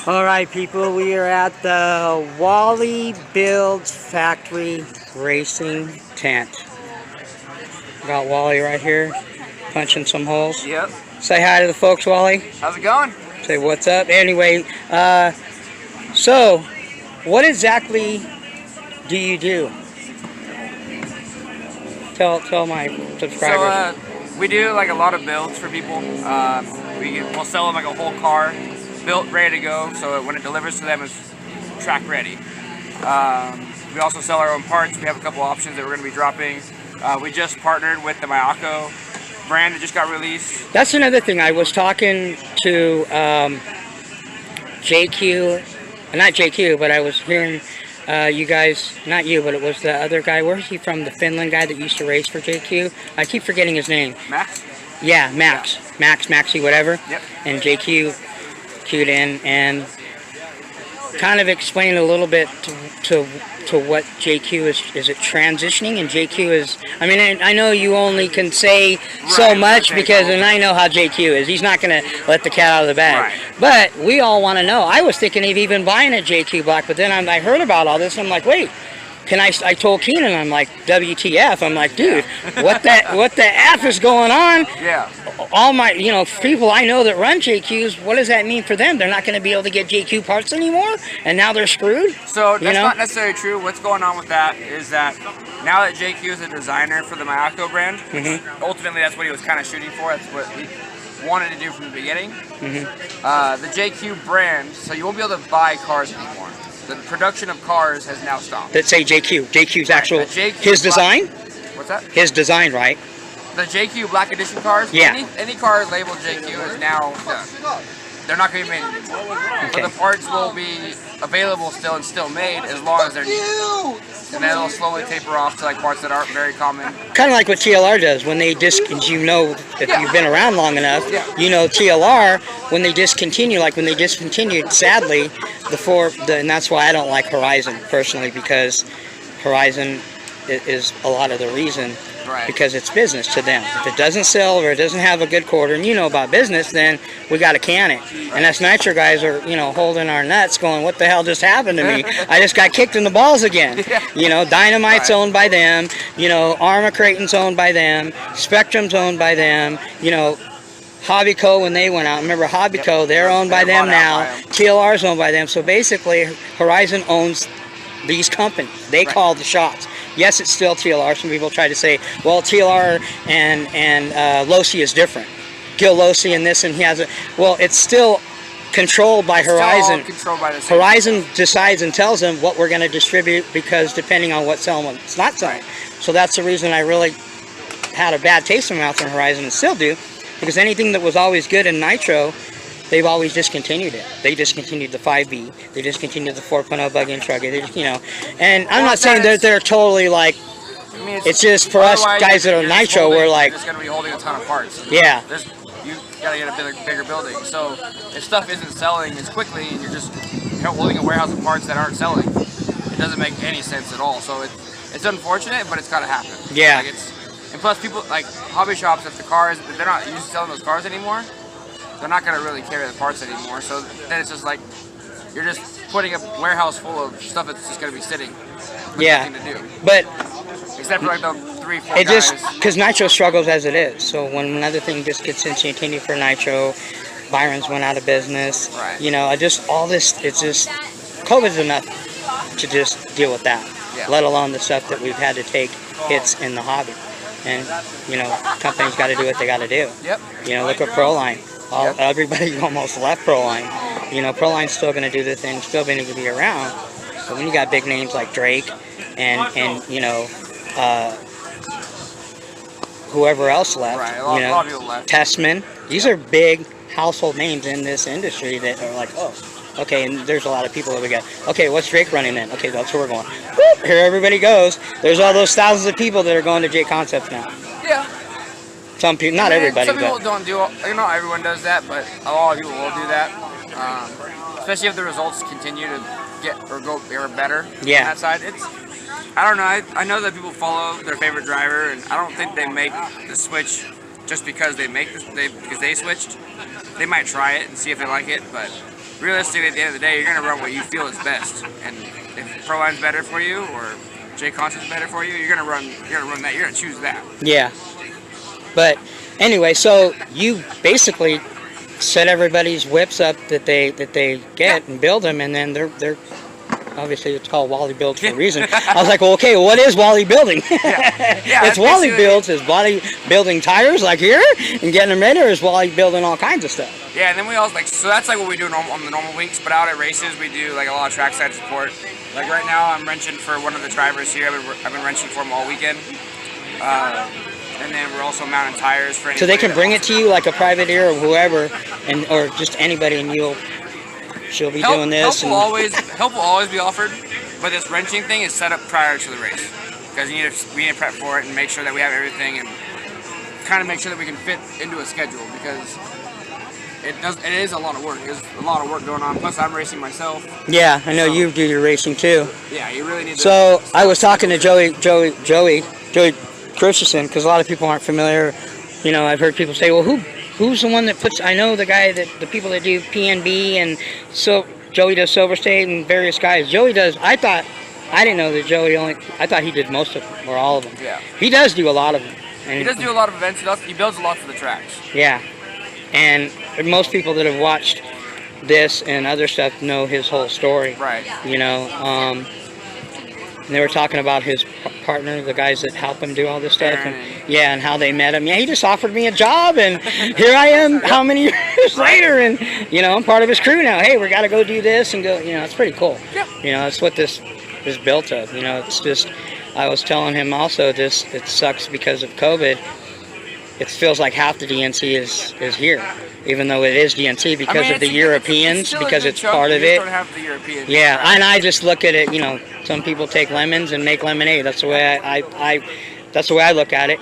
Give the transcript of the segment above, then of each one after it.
All right, people, we are at the Wally Built factory racing tent. Got Wally right here, punching some holes. Yep. Say hi to the folks, Wally. How's it going? Say what's up. Anyway, so what exactly do you do? Tell my subscribers. So we do like a lot of builds for people. We'll sell them like a whole car, built, ready to go. So when it delivers to them, it's track ready. We also sell our own parts. We have a couple options that we're going to be dropping. We just partnered with the Mayako brand that just got released. That's another thing. I was talking to JQ, not JQ, but I was hearing you guys, not you, but it was the other guy. Where's he from? The Finland guy that used to race for JQ. I keep forgetting his name. Max? Yeah, Max. Yeah. Maxie, whatever. Yep. And JQ queued in and kind of explained a little bit to what JQ is it transitioning, and JQ is, I mean, I know you only can say so much because, and I know how JQ is. He's not going to let the cat out of the bag. Right. But we all want to know. I was thinking of even buying a JQ block, but then I heard about all this, and I'm like, wait, I told Keenan, I'm like, WTF? I'm like, dude, what the F is going on? Yeah. All my, people I know that run JQs, what does that mean for them? They're not going to be able to get JQ parts anymore, and now they're screwed? So that's not necessarily true. What's going on with that is that now that JQ is a designer for the Mayako brand, ultimately that's what he was kind of shooting for. That's what he wanted to do from the beginning. The JQ brand, so you won't be able to buy cars anymore. The production of cars has now stopped. That say JQ. JQ's actual, his design? What's that? His design, right? The JQ Black Edition cars, yeah. Any car labeled JQ is now done. They're not going to be made anymore. Okay. But the parts will be available still and still made as long as they're new. And then it'll slowly taper off to like parts that aren't very common. Kind of like what TLR does when they if you've been around long enough, TLR, when they discontinue, like when they discontinued, sadly, and that's why I don't like Horizon personally, because Horizon is a lot of the reason. Right. Because it's business to them. If it doesn't sell or it doesn't have a good quarter, and you know about business, then we got to can it. And us Nitro guys are, holding our nuts going, what the hell just happened to me? I just got kicked in the balls again. Dynamite's owned by them. Arma Creighton's owned by them. Spectrum's owned by them. Hobbyco, when they went out, remember Hobbyco, they're owned by them now. TLR's owned by them. So basically, Horizon owns these companies. They call the shots. Yes, it's still TLR. Some people try to say, well, TLR and Losi is different. Gil Losi and this, and he has well, it's still controlled by Horizon. Controlled by the same Horizon decides and tells them what we're going to distribute, because depending on what's selling, what's not selling. So that's the reason I really had a bad taste in my mouth in Horizon, and still do, because anything that was always good in Nitro, they've always discontinued it. They discontinued the 5B. They discontinued the 4.0 bug-in truck. They just, And I'm not saying that they're totally like. I mean, it's just for us guys that are Nitro, we're like. You're just gonna be holding a ton of parts. Yeah. You gotta get a bigger building. So if stuff isn't selling as quickly, and you're just holding a warehouse of parts that aren't selling, it doesn't make any sense at all. So it's unfortunate, but it's gotta happen. Yeah. And plus, people like hobby shops, if they're not used to selling those cars anymore, they're not going to really carry the parts anymore. So then it's just like you're just putting a warehouse full of stuff that's just going to be sitting with nothing to do. But except for like the 3-4 guys. Just because Nitro struggles as it is. So when another thing just gets discontinued for Nitro, Byron's went out of business. Right. Just all this. It's just COVID's enough to just deal with that. Yeah. Let alone the stuff that we've had to take hits in the hobby. And companies got to do what they got to do. Yep. Look at Proline. Everybody almost left Proline. Proline's still going to do the thing, still going to be around. But when you got big names like Drake and whoever else left, a lot of people left. Testman, these are big household names in this industry that are like, oh, okay, and there's a lot of people that we got. Okay, what's Drake running then? Okay, that's where we're going. Whoop, here everybody goes. There's all those thousands of people that are going to J Concepts now. Yeah. Some people, not everybody. Some people don't do. Not everyone does that, but a lot of people will do that. Especially if the results continue to get or better. Yeah. On that side, I don't know. I know that people follow their favorite driver, and I don't think they make the switch just because they switched. They might try it and see if they like it, but realistically, at the end of the day, you're gonna run what you feel is best. And if Pro Line's better for you, or J Concept's better for you, you're gonna run that. You're gonna choose that. Yeah. But anyway, so you basically set everybody's whips up that they get and build them, and then they're obviously it's called Wally Built for a reason. I was like, well, okay, what is Wally building? It's Wally Built. Is Wally building tires like here and getting them ready, or is Wally building all kinds of stuff? Yeah, and then we also so that's like what we do on the normal weeks. But out at races, we do like a lot of trackside support. Like right now, I'm wrenching for one of the drivers here. I've been wrenching for him all weekend. And then we're also mounting tires for anybody. So they can bring it to you like a privateer or whoever, or just anybody, and she'll be doing this. Help will always be offered, but this wrenching thing is set up prior to the race because we need to prep for it and make sure that we have everything and kind of make sure that we can fit into a schedule because it is a lot of work. There's a lot of work going on. Plus, I'm racing myself. Yeah, I know you do your racing too. Yeah, you really need to. So I was talking to Joey Christensen, because a lot of people aren't familiar. You know, I've heard people say, well, who's the one that puts, I know the guy that, the people that do PNB, and so Joey does Silver State and various guys. Joey does, I didn't know that Joey I thought he did most of them, or all of them. Yeah. He does do a lot of them. And he does do a lot of events. He builds a lot for the tracks. Yeah. And most people that have watched this and other stuff know his whole story. Right. You know, and they were talking about his partner, the guys that help him do all this stuff, and yeah, and how they met him. Yeah, he just offered me a job, and here I am, how many years later, and you know, I'm part of his crew now. Hey, we got to go do this and go. You know, it's pretty cool. Yep. You know, that's what this is built of. You know, it's just. I was telling him also this. It sucks because of COVID. It feels like half the DNC is here, even though it is DNC because of the Europeans, because it's part of it. Yeah, and I just look at it. You know, some people take lemons and make lemonade. That's the way that's the way I look at it.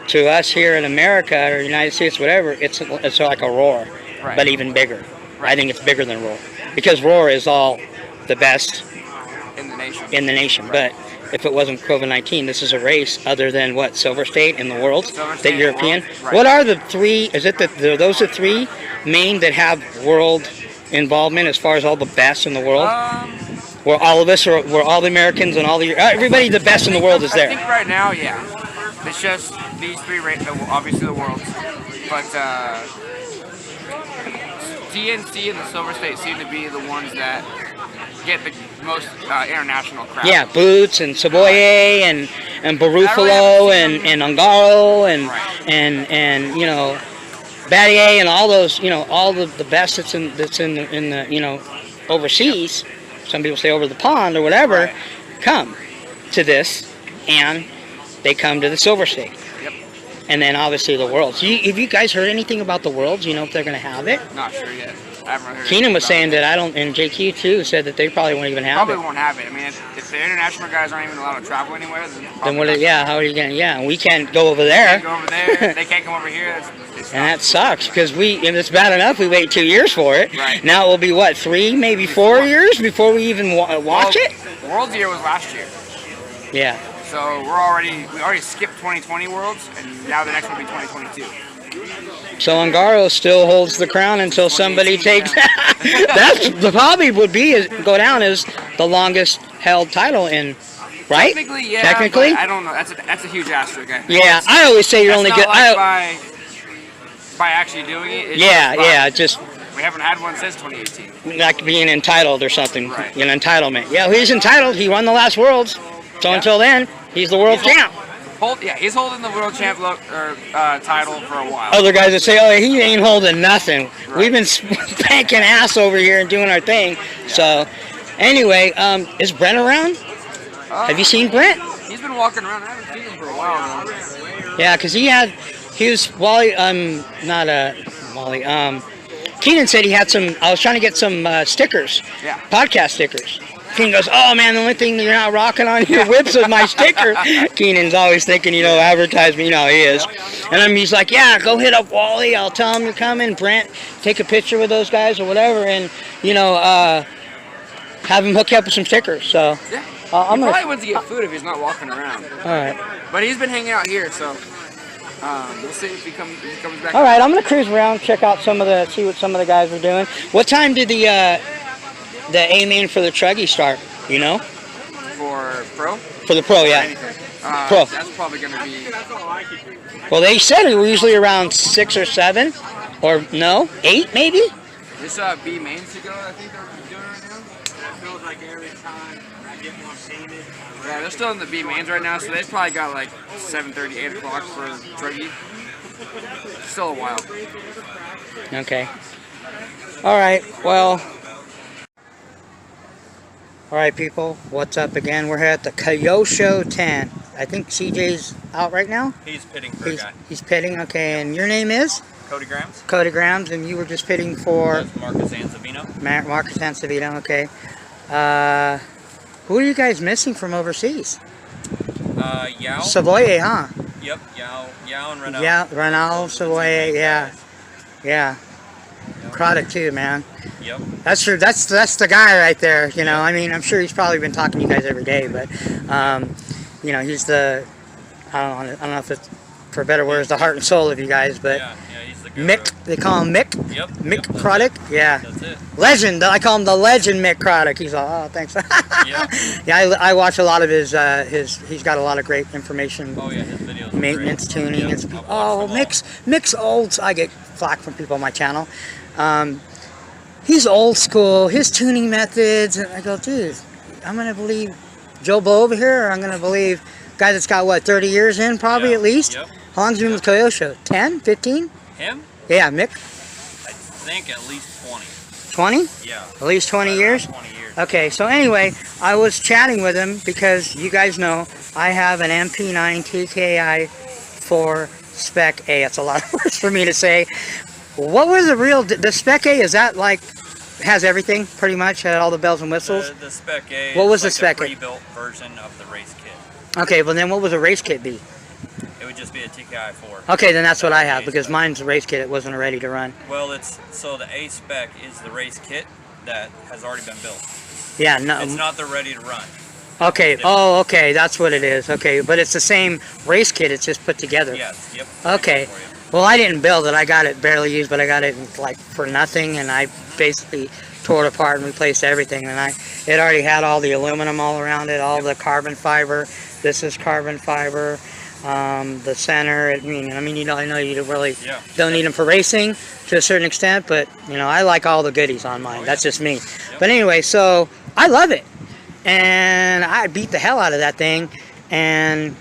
To us here in America or United States, whatever, it's like a Roar, right, but even bigger. Right. I think it's bigger than Roar because Roar is all the best in the nation. Right. But if it wasn't COVID-19, this is a race other than what, Silver State in the world, the European. Right. What are the three? Is it those the three main that have world involvement as far as all the best in the world? Where all of us where all the Americans and all the everybody the best in the world is there. I think right now, yeah, it's just these three, obviously the worlds, but DNC and the Silver State seem to be the ones that get the most international crowd. Yeah, Boots and Savoye and Barufalo and Ungaro and you know, Battier and all those, you know, all the best that's in the you know, overseas. Some people say over the pond or whatever, right, come to this, and they come to the Silver State. Yep. And then obviously the Worlds. Have you guys heard anything about the Worlds? You know if they're going to have it? Not sure yet. I haven't heard. Keenan was saying that and JQ too said that they probably won't even have it. Probably won't have it. I mean, if the international guys aren't even allowed to travel anywhere, then what? Yeah, how are you going to? Yeah, we can't go over there. They can't go over there. They can't come over here. And that sucks because if it's bad enough, we wait 2 years for it. Right. Now it will be what, 3, maybe 4 years before we even watch it. World's year was last year. Yeah. So we already skipped 2020 Worlds, and now the next one will be 2022. So Ungaro still holds the crown until somebody takes. Yeah. That's probably would be go down as the longest held title in. Right? Technically, yeah. Technically, I don't know. That's a huge asterisk. Yeah, I always say you're only good. By actually doing it. Yeah, just. We haven't had one since 2018. Like being entitled or something. Right. An entitlement. Yeah, he's entitled. He won the last Worlds. So until then, he's the world champ. He's holding the world champ title for a while. Other guys that say, oh, he ain't holding nothing. Right. We've been spanking ass over here and doing our thing. Yeah. So, anyway, is Brent around? Have you seen Brent? He's been walking around. I haven't seen him for a while now. Yeah, because he was Wally. Wally. Keenan said he had some. I was trying to get some stickers. Yeah. Podcast stickers. Keenan goes, oh man, the only thing that you're not rocking on your whips is my sticker. Keenan's always thinking, advertisement, he is. And he's like, yeah, go hit up Wally. I'll tell him you're coming. Brent, take a picture with those guys or whatever, and have him hook you up with some stickers. So yeah, he probably wants to get food if he's not walking around. All right. But he's been hanging out here, so we'll see if he comes back. All right, I'm gonna cruise around, see what some of the guys are doing. What time did the the A main for the truggy start, you know? For pro? For the pro, yeah. Pro. That's probably going to be... Well, they said it was usually around 6 or 7, or no, 8 maybe? This B main to go, I think they're doing right now. That feels like every time I get one painted. Yeah, they're still in the B mains right now, so they've probably got like 7:30, 8 o'clock for truggy. Still a while. Okay. All right, well... Alright people, what's up again? We're here at the Kyosho tent. I think CJ's out right now? He's pitting for a guy. He's pitting, okay, and your name is? Cody Grams. Cody Grams, and you were just pitting for? That's Marcus Ansavino. Marcus Ansavino, okay. Who are you guys missing from overseas? Yao. Savoye, huh? Yep, Yao and Renault. Yeah, Renault, Savoye, yeah. Yeah. Croddick too, man. Yep. That's true. That's the guy right there. You know, I mean, I'm sure he's probably been talking to you guys every day, but you know, he's the I don't know if it's for better words, the heart and soul of you guys, but yeah, he's the guru. Mick, they call him Mick. Yep. Mick Croddick. Yeah. That's it. Legend. I call him the legend Mick Croddick. He's all, oh, thanks. Yeah. Yeah, I watch a lot of his. He's got a lot of great information. Oh yeah, his videos. Maintenance, are great. tuning, Yep. and oh, Mick's old. I get flack from people on my channel. He's old school. His tuning methods, and I go, dude, I'm gonna believe Joe Blow over here, or I'm gonna believe a guy that's got what 30 years in, probably at least. Yep. How long's he been with Kyosho? 10, 15? Him? Yeah, Mick. I think at least 20. 20. Yeah. At least 20 years. 20 years. Okay, so anyway, I was chatting with him because you guys know I have an MP9 TKI2 Spec A. That's a lot of words for me to say. What was the Spec A? Is that like has everything pretty much, had all the bells and whistles? The Spec A. What was the is Spec A? like a pre-built version of the race kit. Okay, well then what would a race kit be? It would just be a TKI4. Okay, then that's what I have because mine's a race kit. It wasn't ready to run. Well, so the A Spec is the race kit that has already been built. Yeah, no. It's not the ready to run. Okay. Oh, okay. That's what it is. Okay, but it's the same race kit. It's just put together. Yes. Yep. Okay. Well, I didn't build it. I got it barely used, but I got it like for nothing, and I basically tore it apart and replaced everything. And it already had all the aluminum all around it, all the carbon fiber. This is carbon fiber. The center. I mean, you know, I know you really don't need them for racing to a certain extent, but you know, I like all the goodies on mine. That's just me. Yep. But anyway, so I love it, and I beat the hell out of that thing, and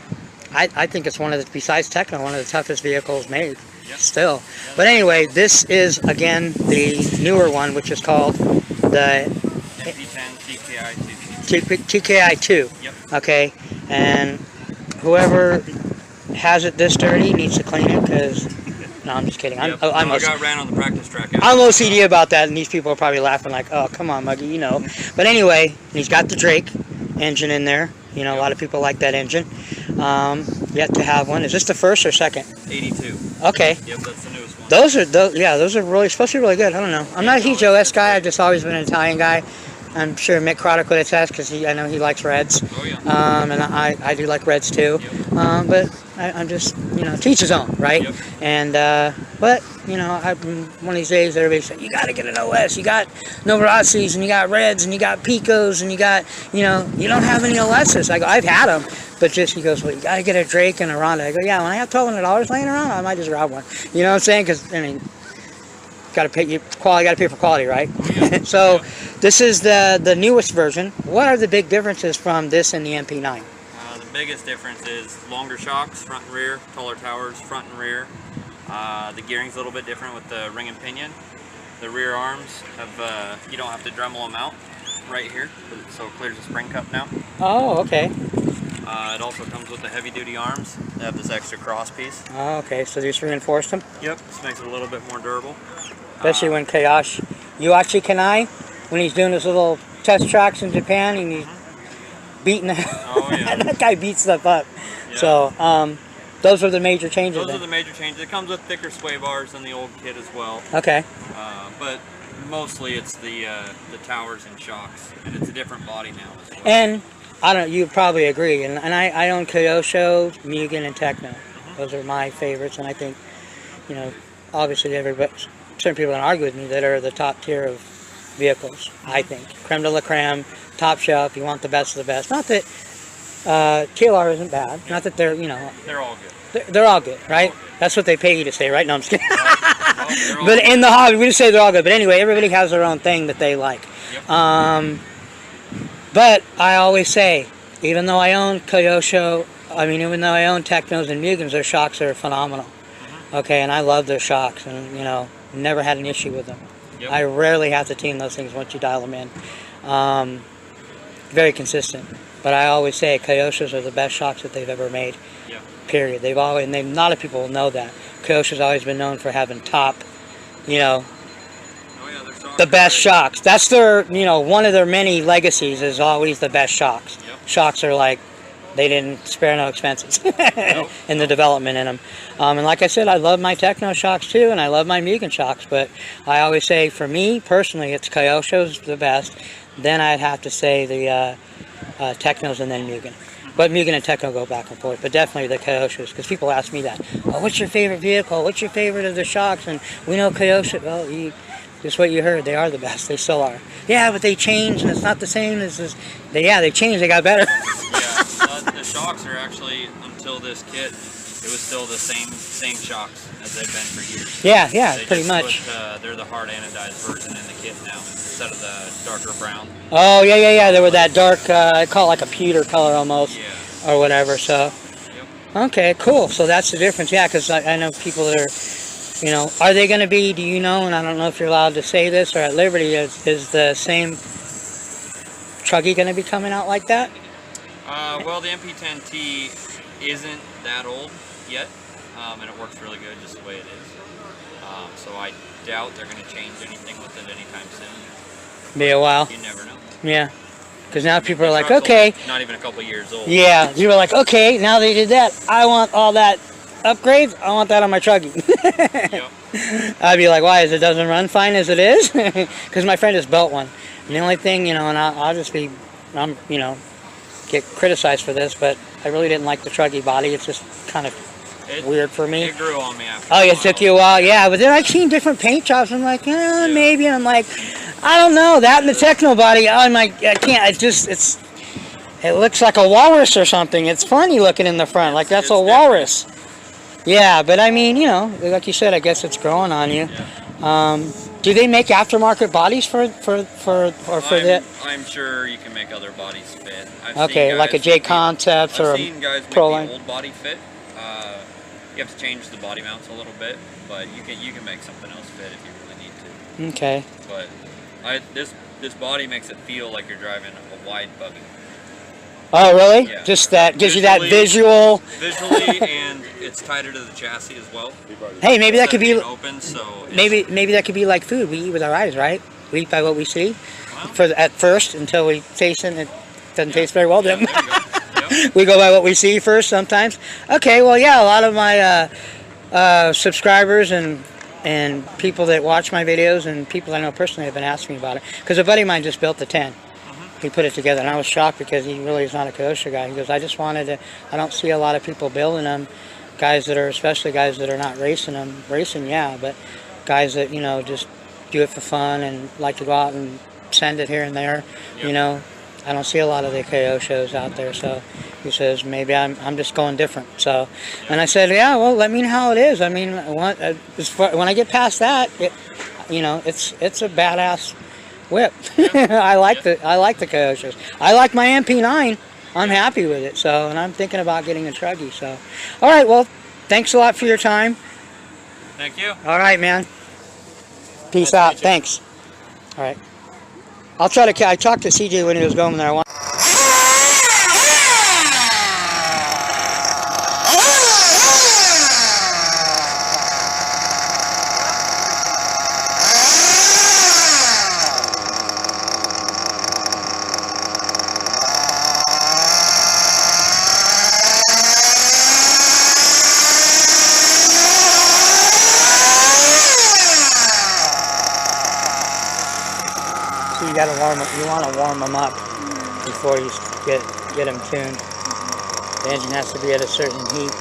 I think it's one of the, besides Techno, one of the toughest vehicles made. Still. But anyway, this is again the newer one, which is called the MP10 TKI2. Yep. Okay, and whoever has it this dirty needs to clean it because. No, I'm just kidding. I got ran on the practice track. I'm OCD about that, and these people are probably laughing like, "Oh, come on, Muggy, you know." But anyway, he's got the Drake engine in there. You know, a lot of people like that engine. Yet to have one. Is this the first or second? 82. Okay. Yep, that's the newest one. Those are really supposed to be really good. I don't know. I'm not a huge OS guy. I've just always been an Italian guy. I'm sure Mick Croddick would attest because I know he likes reds. Oh yeah. And I do like reds too. Yep. But I'm just, you know, to each his own, right? Yep. And but you know, one of these days everybody's saying you got to get an OS. You got Novarazzi's and you got reds and you got Picos and you got, you know, you don't have any OSs. I go, I've had them, but just he goes, well, you got to get a Drake and a Ronda. I go, yeah. When I have $1,200 laying around, I might just grab one. You know what I'm saying? Because I mean, got to pay for quality, right? Yeah. So this is the newest version. What are the big differences from this and the MP9? The biggest difference is longer shocks, front and rear, taller towers, front and rear. The gearing's a little bit different with the ring and pinion. The rear arms have you don't have to Dremel them out right here, so it clears the spring cup now. Oh, okay. It also comes with the heavy duty arms. They have this extra cross piece. Oh, okay. So they just reinforced them? Yep, this makes it a little bit more durable. Especially when Yuichi Kanai, when he's doing his little test tracks in Japan and he's beating the Oh yeah. that guy beats stuff up. Yeah. So those are the major changes. Those are the major changes. It comes with thicker sway bars than the old kit as well. Okay. But mostly it's the towers and shocks, and it's a different body now as well. And I don't. You probably agree. And I own Kyosho, Mugen, and Techno. Those are my favorites, and I think, you know, obviously certain people are gonna argue with me that are the top tier of vehicles, I think. Creme de la creme, top shelf, you want the best of the best. Not that TLR isn't bad. Not that they're, you know... They're all good. They're all good, right? That's what they pay you to say, right? No, I'm just kidding. Well, But in the hobby, we just say they're all good. But anyway, everybody has their own thing that they like. Yep. But I always say, even though I own Kyosho, even though I own Technos and Mugens, their shocks are phenomenal. Okay, and I love their shocks, and you know, never had an issue with them. Yep. I rarely have to tune those things once you dial them in. Very consistent. But I always say Kyoshos are the best shocks that they've ever made. Yeah. Period. They've always, and a lot of people know that. Kyosho's always been known for having top, you know, Oh yeah, their shocks the are best great. shocks. That's their, you know, one of their many legacies is always the best shocks. Yep. Shocks are like, they didn't spare no expenses in the development in them. And like I said, I love my Techno shocks too, and I love my Mugen shocks, but I always say, for me, personally, it's Kyosho's the best. Then I'd have to say the Technos and then Mugen. But Mugen and Techno go back and forth, but definitely the Kyoshos, because people ask me that. Oh, what's your favorite vehicle? What's your favorite of the shocks? And we know Kyosho. Well, just what you heard, they are the best. They still are. Yeah, but they changed, and it's not the same as this. They changed. They got better. Yeah, the shocks are actually, until this kit, it was still the same shocks as they've been for years. Yeah, They pretty just much. Put, they're the hard anodized version in the kit now instead of the darker brown. Oh, yeah. They were that dark, I call it like a pewter color almost, Yeah. or whatever, so. Yep. Okay, cool. So that's the difference, yeah, because I know people that are, you know, are they going to be, do you know, and I don't know if you're allowed to say this, or at Liberty, is the same Truggy going to be coming out like that? Well, the MP10T isn't that old yet, and it works really good just the way it is. So I doubt they're going to change anything with it anytime soon. Be a while. You never know. Yeah. Because now people are The like, truck's okay. only not even a couple years old. Yeah, you were like, okay, now they did that. I want all that upgrades. I want that on my Truggy. Yep. I'd be like, why? Is it doesn't run fine as it is? Because my friend just built one. And the only thing, you know, and I'll just be, you know, get criticized for this, but I really didn't like the Truggy body. It's just kind of weird for me. It grew on me after Oh, a it while. took you a while, yeah. But then I seen different paint jobs. I'm like, maybe. And I'm like, I don't know. That and the Techno body, I'm like, I can't. It looks like a walrus or something. It's funny looking in the front, like that's It's a different. walrus. Yeah, but I mean, you know, like you said, I guess it's growing on you. Yeah. Do they make aftermarket bodies for that? I'm sure you can make other bodies fit. I've Okay, seen like a guys J make Concepts or I've seen guys a make Pro the Line. old body fit. You have to change the body mounts a little bit, but you can make something else fit if you really need to. Okay. But this body makes it feel like you're driving a wide buggy. Oh, really? Yeah. Just that gives you that Visually- visual. Visually, and it's tighter to the chassis as well. Hey, maybe that Instead could of be. being open, so it's- Maybe that could be like food. We eat with our eyes, right? We eat by what we see. Well, At first, until we taste it, it doesn't taste very well. yeah, Then there you go. Yep. we go by what we see first sometimes. Okay, well, yeah, a lot of my subscribers and people that watch my videos and people I know personally have been asking me about it. Because a buddy of mine just built the 10. He put it together, and I was shocked because he really is not a Kyosho guy. He goes, I just wanted to, I don't see a lot of people building them, especially guys that are not racing them. Racing, yeah, but guys that, you know, just do it for fun and like to go out and send it here and there, Yep. you know. I don't see a lot of the Kyoshos out there, so he says, maybe I'm just going different. So, and I said, yeah, well, let me know how it is. I mean, when I get past that, you know, it's a badass whip. I like the Kyoshos. I like my MP9. I'm happy with it. So, and I'm thinking about getting a Truggy. So, all right. Well, thanks a lot for your time. Thank you. All right, man. Peace Nice to out. meet you. Thanks. All right. I'll try to. I talked to CJ when he was going there. You gotta warm them. You want to warm them up before you get them tuned. The engine has to be at a certain heat.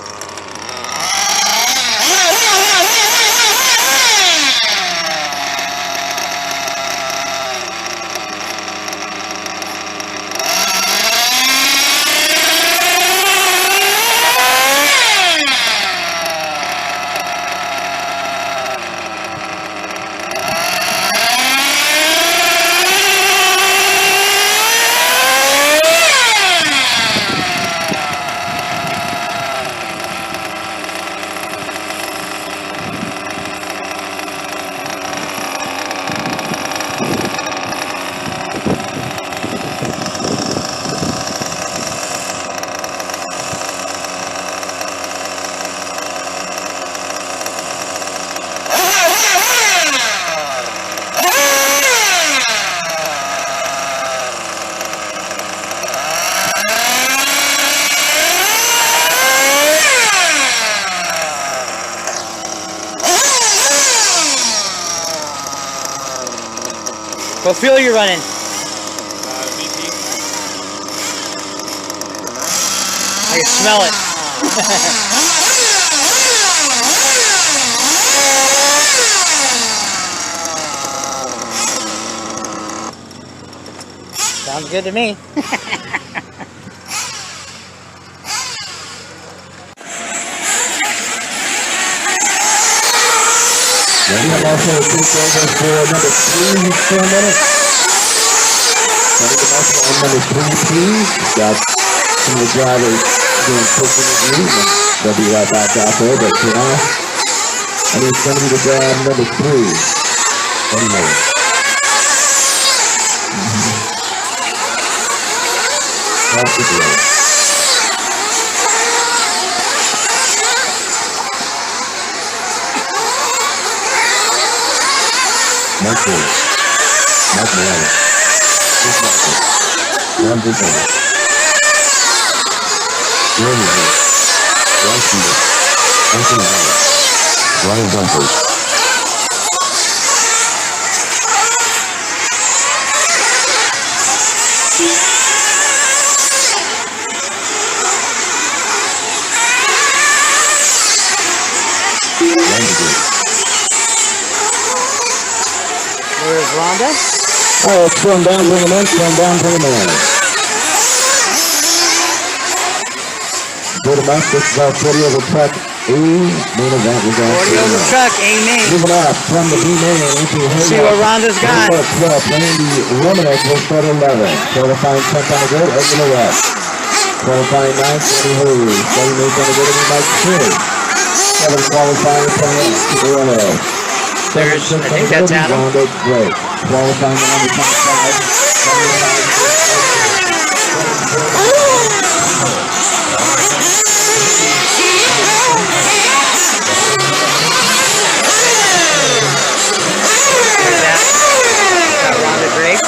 What fuel you running? VP. I can smell it. Sounds good to me. We have also a take over for number 3 for a minute. So we can also on number 3, please. Got some of the drivers doing quick interviews, and they'll be right back out there. But for now, I need somebody to grab number 3. Anyway. That's the deal. Michael. Michael. Just Michael. One big one. Really nice. One shooter. One thing out. Ryan Bumpers. Where's Rhonda? Oh, let's throw him down, bring him in, throw him down, bring him in. Put him up, this is our 40 over truck A, main event, we got 40 over truck, amen. moving up from the B main into Haywood. See what Rhonda's got. 12, Randy Romanek will start 11. Qualifying 10th on the grid, Edwin the West. Qualifying 9th, Danny Haywood. Starting 8th on the grid, Mike Tree. 7th qualifying 10th, Orlando. There's, I think that's Adam. Great. Qualifying on the top 5. There's that. Got Rhonda Drake.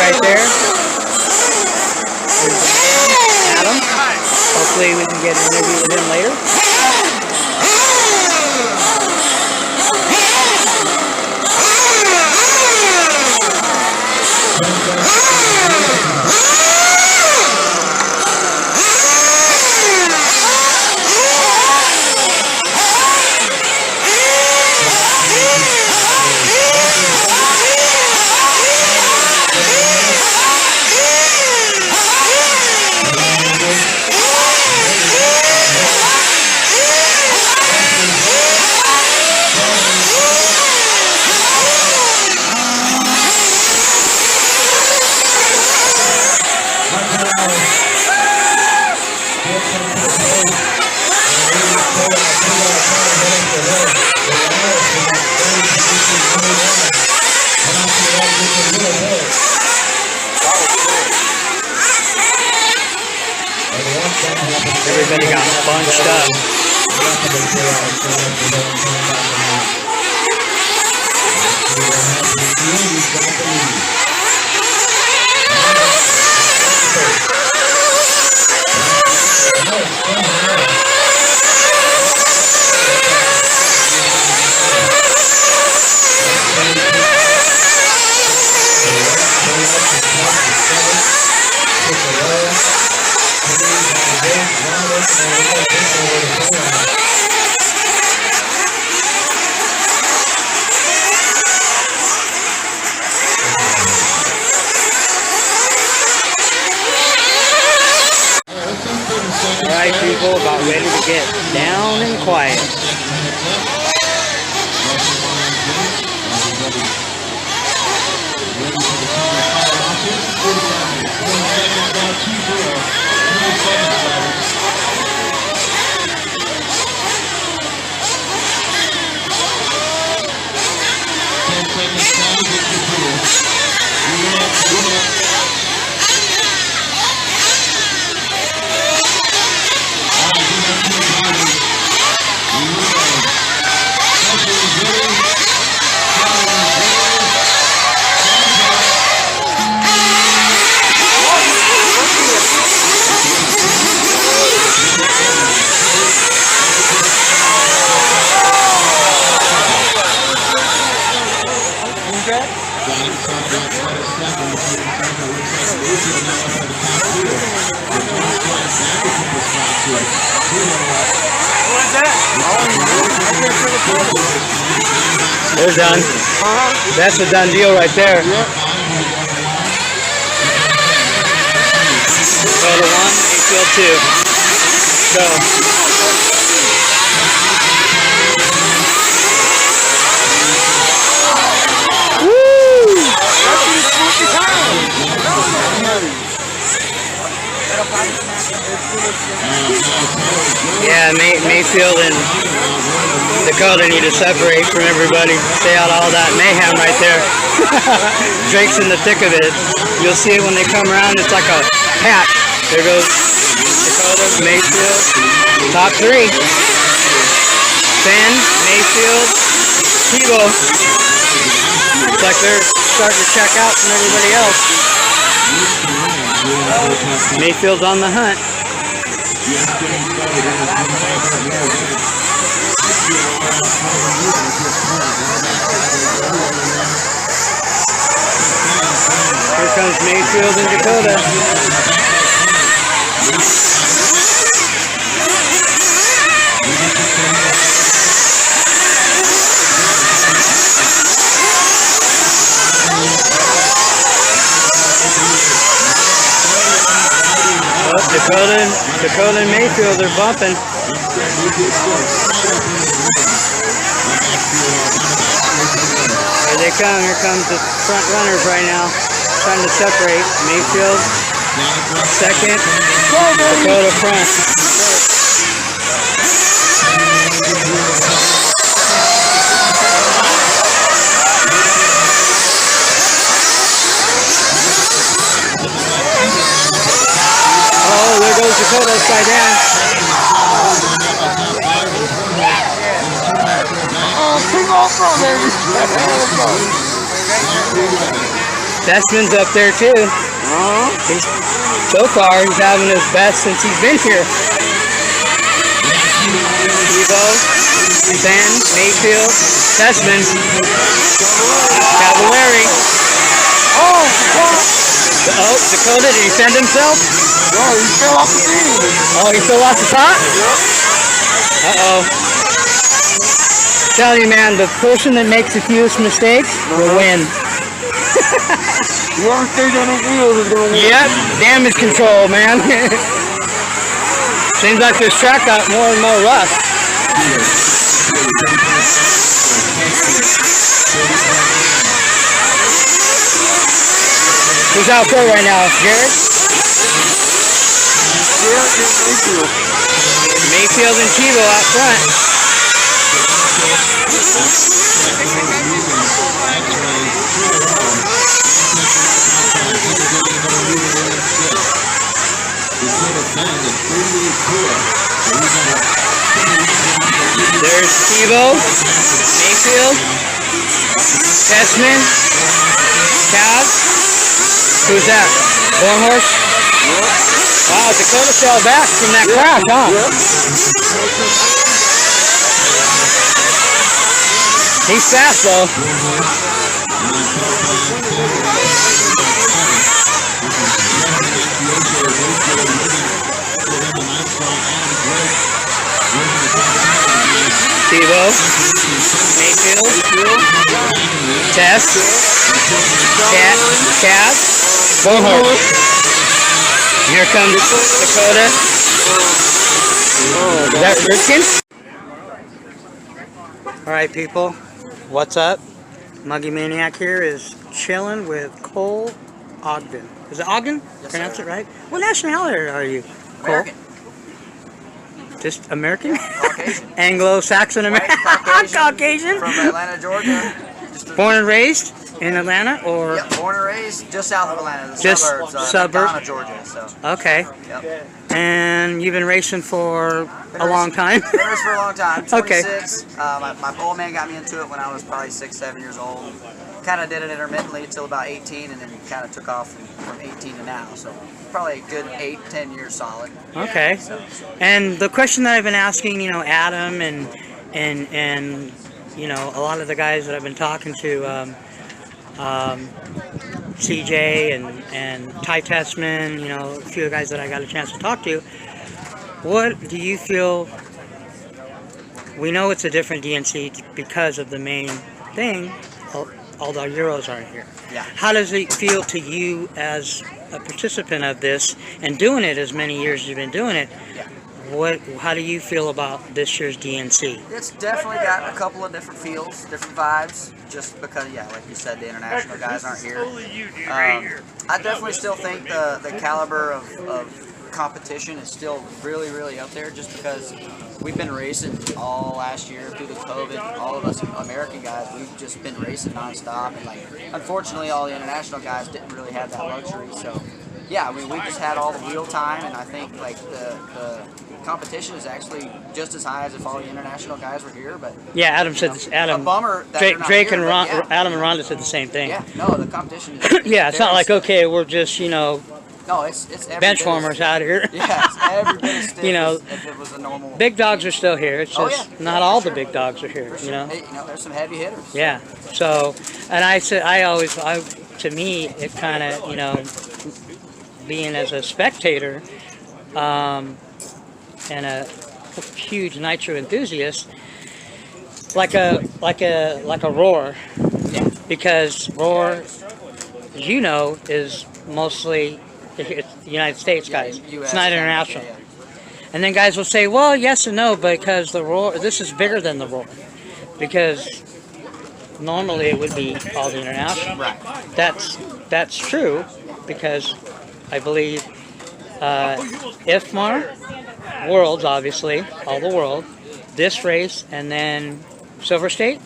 Right there. There's Adam. Hopefully we can get an interview with him later. Everybody got bunched up. Alright people, about ready to get down and quiet. They're done. That's a done deal right there. Total 1, Mayfield 2. Go. Yeah, Mayfield and Dakota need to separate from everybody. Stay out all that mayhem right there. Drake's in the thick of it. You'll see it when they come around. It's like a patch. There goes Dakota, Mayfield. Top 3. Finn, Mayfield, Tebow. Looks like they're starting to check out from everybody else. Mayfield's on the hunt. Here comes Mayfield and Dakota. Dakota and Mayfield are bumping. Here they come. Here comes the front runners right now. Trying to separate. Mayfield second. Dakota front. Oh, there goes Dakota upside down. Desmond's up there too. So far, he's having his best since he's been here. Evo, Ben, Mayfield, Desmond, Cavallari. Oh, Dakota, did he send himself? No, he fell off the thing. Oh, he fell off the top? Yep. Uh-oh. Tell you, man, the person that makes the fewest mistakes will win. Whoever stays on the wheels is going to win. Yep, damage control, man. Seems like this track got more and more rough. Who's out there right now? Garrett? Mayfield and Tebow out front. There's Tebow, Mayfield, Desmond, Cav. Who's that? Horse? Wow, Dakota fell back from that crash, huh? He's fast, though. Tebow, Mayfield, Tess, Cav, Bullhorse. Here comes Dakota. Is that Ripkin? Alright people, what's up? Muggy Maniac here is chilling with Cole Ogden. Is it Ogden? Yes, Pronounce sir. it right? What nationality are you, Cole? American. Just American? Caucasian. Anglo-Saxon American? Caucasian? From Atlanta, Georgia. Born and raised in Atlanta, or? Yep, born and raised just south of Atlanta, the Just suburbs, suburb? Georgia. So, Okay. yep. And you've been racing for a long time? Been racing for a long time. Okay. 26. My old man got me into it when I was probably 6, 7 years old. Kind of did it intermittently until about 18, and then kind of took off from 18 to now. So probably a good 8, 10 years solid. Okay. And the question that I've been asking, you know, Adam and you know, a lot of the guys that I've been talking to, CJ and Ty Testman, you know, a few guys that I got a chance to talk to. What do you feel? We know it's a different DNC because of the main thing. All the Euros aren't here. Yeah. How does it feel to you as a participant of this and doing it as many years as you've been doing it? Yeah. How do you feel about this year's DNC? It's definitely got a couple of different feels, different vibes, just because, yeah, like you said, the international guys aren't here. I definitely still think the caliber of competition is still really, really up there, just because we've been racing all last year through the COVID. All of us American guys, we've just been racing nonstop, and like, unfortunately, all the international guys didn't really have that luxury. So, yeah, I mean, we just had all the wheel time, and I think like the competition is actually just as high as if all the international guys were here. But yeah, Adam said this. Adam, a bummer that they're not Drake here, and but yeah. Adam and Rhonda said the same thing. Yeah, no, the competition is. Yeah, it's not like, okay, we're just, you know, No, it's every bench bit warmers out here. Yeah, it's every bit as stiff You know, as if it was a normal. Big dogs are still here. It's Oh, just yeah. not all the big dogs are here. For You sure. know. Hey, there's some heavy hitters. Yeah. So, and to me, it kind of, you know, being as a spectator, and a huge Nitro enthusiast, like a Roar, Yeah. because Roar, as you know, is mostly it's the United States guys. US, It's not international. Yeah, And then guys will say, well, yes and no, because the Roar, this is bigger than the Roar, because normally it would be all the international. Right. That's true, because I believe IFMAR, Worlds, obviously, all the world, this race, and then Silver State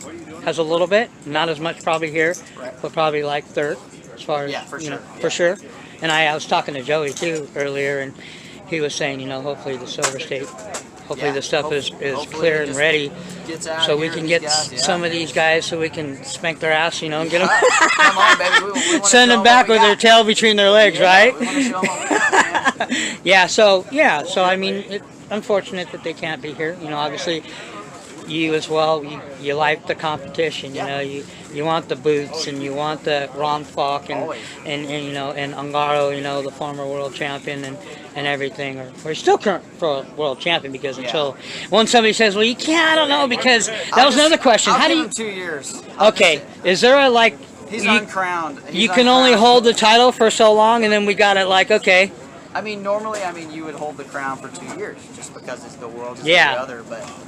has a little bit, not as much probably here, Right. but probably like third, as far as, Yeah, for you know, sure. for sure. And I was talking to Joey too earlier, and he was saying, you know, hopefully the Silver State, hopefully Yeah, the stuff is hopefully clear it and just ready, Gets out so we here, can these get guys, yeah. some of these guys, so we can spank their ass, you know, and get them, Come on, baby. We wanna send show them back what with we their got. tail between their legs, Yeah, right? We want to show them what we got, man. Yeah, so I mean, it's unfortunate that they can't be here. You know, obviously, you as well, you like the competition. You Yeah. know, you want the Boots and you want the Ron Falk Always. and you know, and Ungaro, you know, the former world champion and everything, or he's still current world champion, because Yeah. until when somebody says, well, you can't, I don't know, because that was another question. I'll How do give you? him 2 years. Okay, is there a like? He's you, uncrowned. He's you can only uncrowned. hold the title for so long, and then we got it like, okay. I mean, normally, you would hold the crown for 2 years, just because it's the world is Yeah. the other.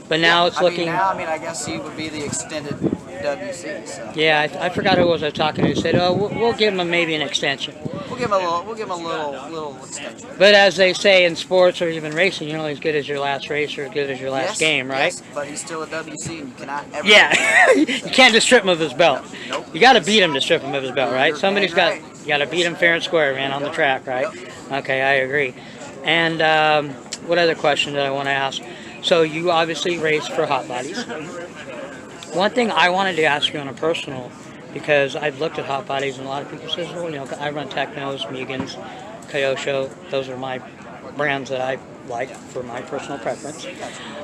But now it's looking. I guess he would be the extended WC. So Yeah, I forgot who was I talking to. Who said, "Oh, we'll give him maybe an extension." we'll give him a little extension. But as they say in sports or even racing, you're only as good as your last race or as good as your last Yes, game, right? Yes, but he's still a WC, and you cannot ever. Yeah, you can't just strip him of his belt. Nope. You got to beat him to strip him of his belt, right? You're Somebody's dang got right. you got to beat him fair and square, man, on the track, right? Okay, I agree. And what other question did I want to ask? So you obviously race for hot bodies. One thing I wanted to ask you on a personal, because I've looked at hot bodies and a lot of people says, well, you know, I run Technos, Mugans, Kyosho. Those are my brands that I like for my personal preference.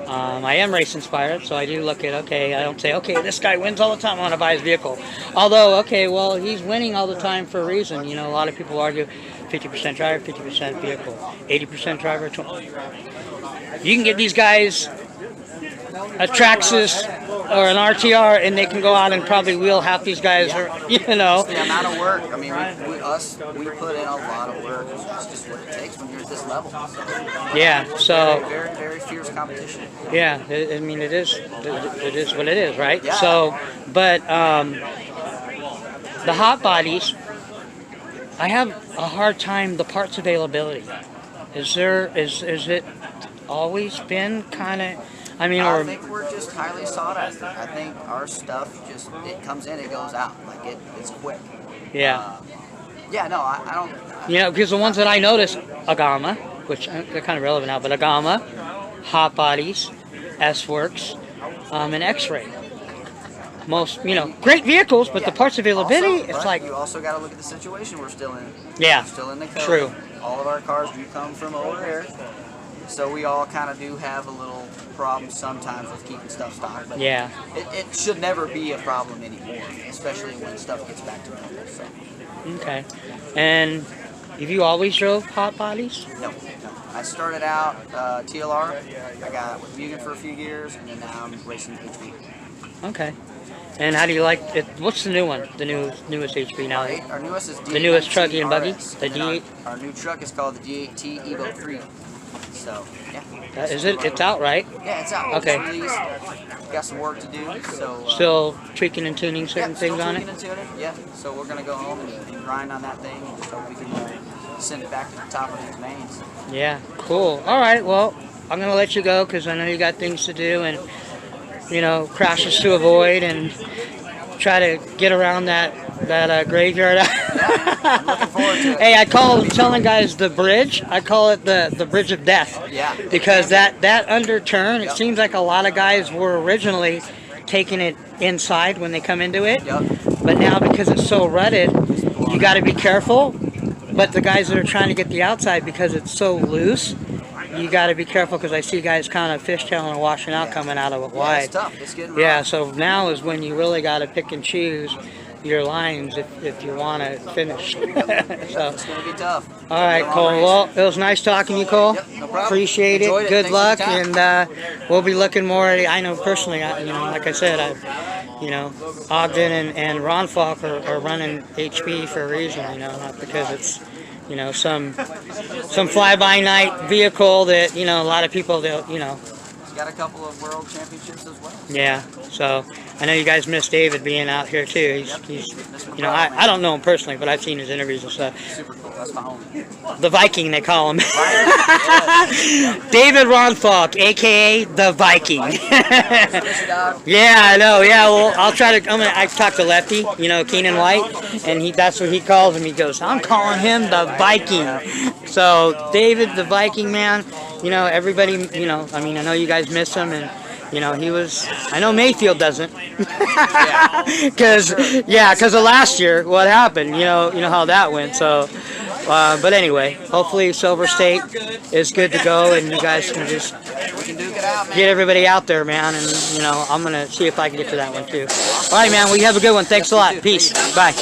I am race inspired, so I do look at, okay, I don't say, okay, this guy wins all the time, I want to buy his vehicle. Although, okay, well, he's winning all the time for a reason. You know, a lot of people argue 50% driver, 50% vehicle, 80% driver, 20. You can get these guys a Traxxas or an RTR, and they can go out and probably wheel half these guys, or, you know. The amount of work. I mean, we put in a lot of work. It's just what it takes when you're at this level. So, Yeah, so, very, very, very fierce competition. yeah, I mean, it is what it is, right? Yeah. So, but the hot bodies, I have a hard time, the parts availability. Is it always been kind of, I mean, I or, think we're just highly sought after. I think our stuff it comes in, it goes out. Like it's quick. yeah. Yeah, no, I don't. You know, because the ones that I noticed, Agama, which they're kind of relevant now, but Agama, Hot Bodies, S-Works, and X-Ray. Most, you know, great vehicles, but the parts availability, Also, it's right, like, you also got to look at the situation we're still in. yeah, We're still in the code. true. All of our cars do come from over there. So we all kind of do have a little problem sometimes with keeping stuff stocked. But Yeah. it should never be a problem anymore, especially when stuff gets back to normal. So. Okay. And have you always drove hot bodies? No. I started out TLR. I got with Mugen for a few years, and then now I'm racing HB. Okay. And how do you like it? What's the new one? The newest HB now? Our newest is D8 The newest truck and buggy? RS, The and then D8? Our new truck is called the D8T Evo 3. So, yeah. Is it? It's out, right? Yeah, it's out. Okay. It's released. Got some work to do. So Still tweaking and tuning certain things on it? And tuning, yeah. So we're gonna go home and grind on that thing and just hope we can send it back to the top of these mains. Yeah, cool. All right, well, I'm going to let you go because I know you got things to do and, you know, crashes to avoid and try to get around that graveyard. I'm looking forward to it. Hey, telling guys the bridge. I call it the bridge of death. Yeah. Because that underturn, it seems like a lot of guys were originally taking it inside when they come into it. Yep. But now because it's so rutted, you got to be careful. But the guys that are trying to get the outside because it's so loose, you got to be careful because I see guys kind of fishtailing and washing out coming out of it Yeah, wide. it's tough. It's getting rough. Yeah, so now is when you really got to pick and choose your lines if you want to finish. So, It's gonna be tough. all right, Cole. Well, it was nice talking to you, Cole. Yep, no problem. Appreciate Enjoyed it. it. Good Thanks for luck, your time. and we'll be looking more. I know personally, you know, like I said, Ogden and Ron Falk are running HB for a reason. You know, not because it's, you know, some fly-by-night vehicle that, you know, a lot of people, you know. He's got a couple of world championships as well. Yeah, so I know you guys miss David being out here too. He's you know, I don't know him personally, but I've seen his interviews and stuff. Super cool. That's my homie. The Viking, they call him. David Ron Falk, aka the Viking. Yeah, I know. Yeah, well, I'll try to. I talked to Lefty, you know, Keenan White, and that's what he calls him. He goes, I'm calling him the Viking. So David, the Viking, man. You know, everybody. You know, I mean, I know you guys miss him, and you know, he was. I know Mayfield doesn't, because of last year, what happened. You know how that went. So. But anyway, hopefully Silver State is good to go, and you guys can just get everybody out there, man. And you know, I'm gonna see if I can get to that one too. All right, man. Well, you have a good one. Thanks a lot. Peace. Bye.